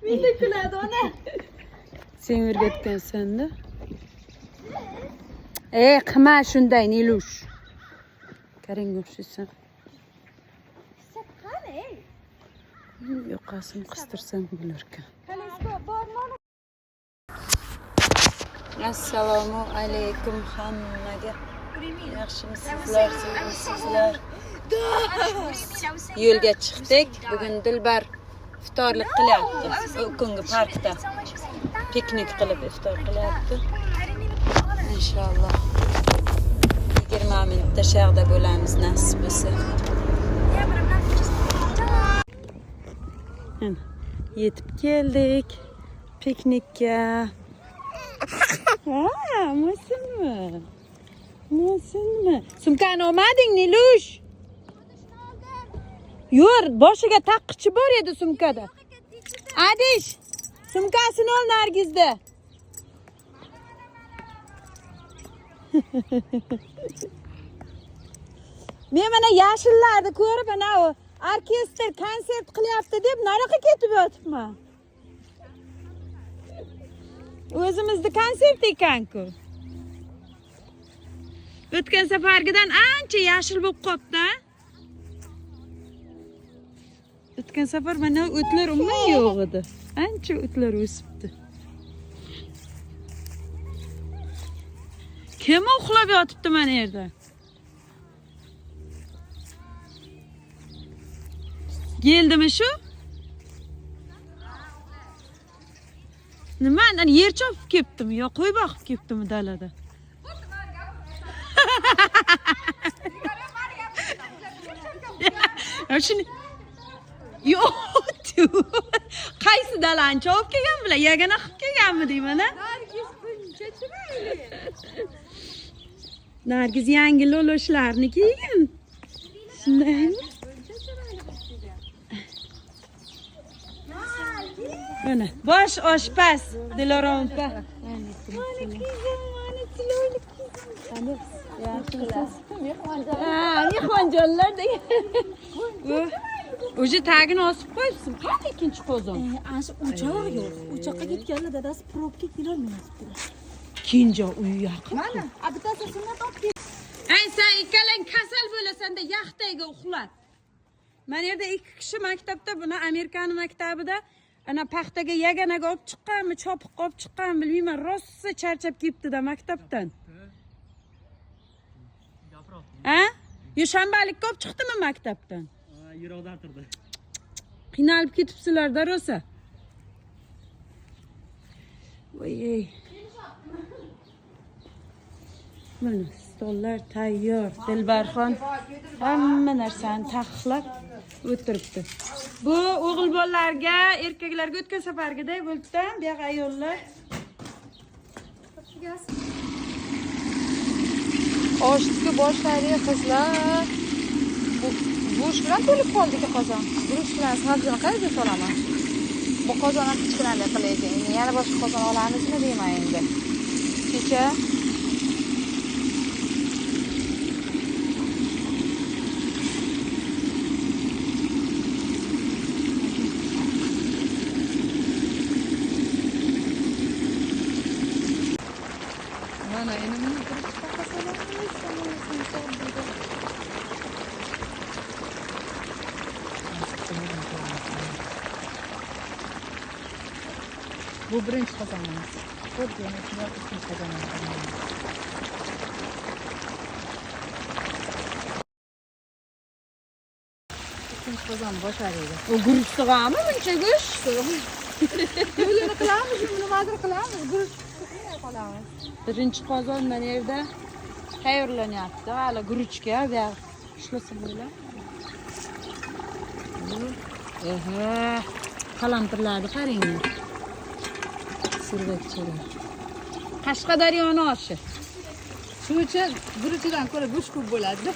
Menda kuladi ona. Sen o'rgatgansan-da. Qilma shunday, Nilush. Karingga o'xshaysan. Qani? Yoqasini qistirsam bo'larkan. Assalomu alaykum hammaga. Yaxshimisizlar, sizlar? Yo'lga chiqdik. Bugun Dilbar iftorlik qilyapti. U kungi parkda piknik qilib iftor qilyapti. Inshaalloh 20 minutda shahda bo'lamiz nasib bo'lsa. Yetib keldik piknikka. Mo'sinmi? Sumkani olmading, Nilush? Yur, boshiga taqqichi bor edi sumkada. Adish, sumkasini ol Nargizda. Men mana yashillarni ko'rib, ana orkestr konsert qilyapti deb nariga ketib yotibman. O'zimizda konsert ekan-ku. O'tgan safargidan ancha yashil bo'lib qopti. O'tgan safar mana o'tlar umuman yo'q edi. Ancha o'tlar o'sibdi. Kim uxlab yotibdi mana yerda? Keldimi shu? Nima? Yer chopib ketdimi yo qo'y boqib ketdimi dalada? Shuni yo'q. Qaysi dalani chopib kelgan bilan yagana qilib kelganmi deyman-a? Nargiz buncha chiroyli. Nargiz yangi loloshlarini kiygan. Shundaymi? Mana bosh oshpaz Dilorom opa. Mehmonjonlar degan. O'sha tagini osib qo'yibsiz. Qani ikkinchi qozon? Ana o'choq yo'q. O'choqqa ketganlar dadasi probka kelolmayapti. Kenja uy yaqin. Mana, bittasi sunnat olib ket. Ay, sen ikkalang kasal bo'lasan-da yaxtayga uxlat. Mana yerda ikki kishi maktabda, buni Amerikaning maktabida ana paxtaga yaganaga olib chiqqanmi, chopib olib chiqqanmi bilmayman, rosa charchab ketdi-da maktabdan. Ha? Shanbalikka olib chiqdimi maktabdan? Yiroqdan turdi. Qiynalib ketibsizlar-da rosa. Voy. Mana stollar tayyor. Dilbarxon hamma narsani taqiqlab o'tiribdi. Bu o'g'il bolalarga, erkaklarga o'tgan safargiday bo'ldi-da, bu yoq ayollar. Oshga boshlaydi qizlar. Go'sht bilan to'lib qoldi-ku qozon. Guruch bilan sabzini qayerga solaman? Bu qozon ham kichkinalik qilayotgan. Yana boshqa qozon olamizmi deyman endi. Kecha mana endi buni guruch taqasalar. Bu birinchi qozonimiz. Xuddi yana ikkinchi qozonimiz. Ikkinchi qozon boshlaydi. O guruch sig'ami buncha go'sht? Yo'lini qilamiz, nimadir qilamiz, guruch qolamiz. Birinchi qozon mana yerda tayyorlanyapti. Hali guruchga bu yoq ishlasa bo'ladi. Qalamtirlarni qarang. Survatchalar. Qashqadaryoning oshi. Shuning uchun guruchidan ko'ra go'sht ko'p bo'ladi.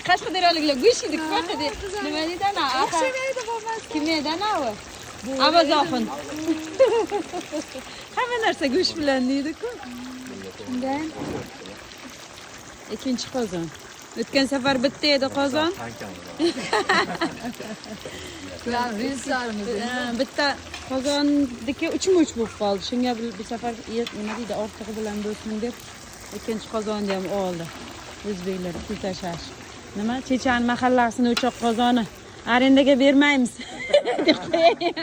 Qashqadaryoliklar go'sht yeydi, ko'rdi. Nima deydi ana? O'xshamaydi bo'lmas. Kim edi anavi? Avazoxin. Hamma narsa go'sht bilan deydi-ku. Shundan ikkinchi qozon. O'tgan safar bitta edi qozon. Yani reislarimiz. Bitta qozonniki uchmuch bo'lib qoldi. Shunga bu safar nima deydi, ortig'i bilan bo'lsin deb ikkinchi qozonni ham oldi. O'zbeklar pul tashlash. Nima? Chechan mahallasining o'choq qozoni. Arendaga bermaymiz. deb qo'ying.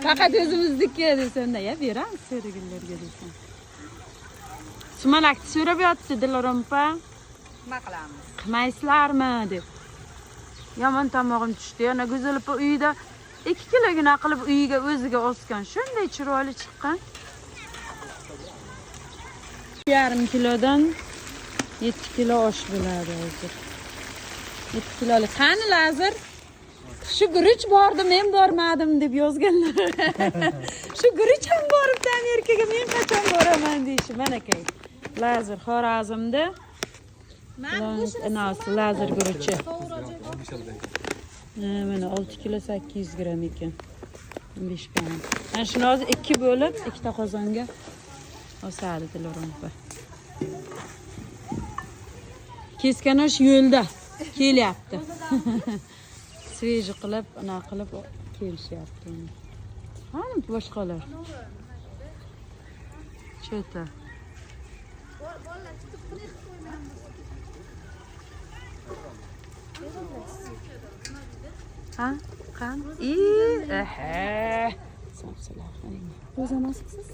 Faqat o'zimizniki desanda, ya beramiz so'ragillarga desam. Sumalakni so'rab yotdi Dilorom opa. Nima qilamiz? Qilmaysizlarmi deb. Yomon tomog'im tushdi. Yana Go'zal opa uyida 2 kilogina qilib uyiga o'ziga osgan. Shunday chiroyli chiqqan. 1,5 kilodan 7 kilo osh bo'ladi hozir. 7 kilolik. Qani Lazar? Shu guruch bordi, men bormadim deb yozganlar. Shu guruch ham boribdi Amerikaga, men qachon boraman deyshi. Mana kay. Lazar Xorazmda. Lazar guruchi. Mana 6 kilo 800 gram ekan. 5 pound. Mana shuni hozir 2 bo'lib, ikkita qozonga osadi Dilorom opa. Keskan osh yo'lda kelyapti. Sveji qilib, ana qilib kelishyapti. Qani boshqalar? Cheta. Ha? Qani? Aha. Samsalar. O'zamasiz?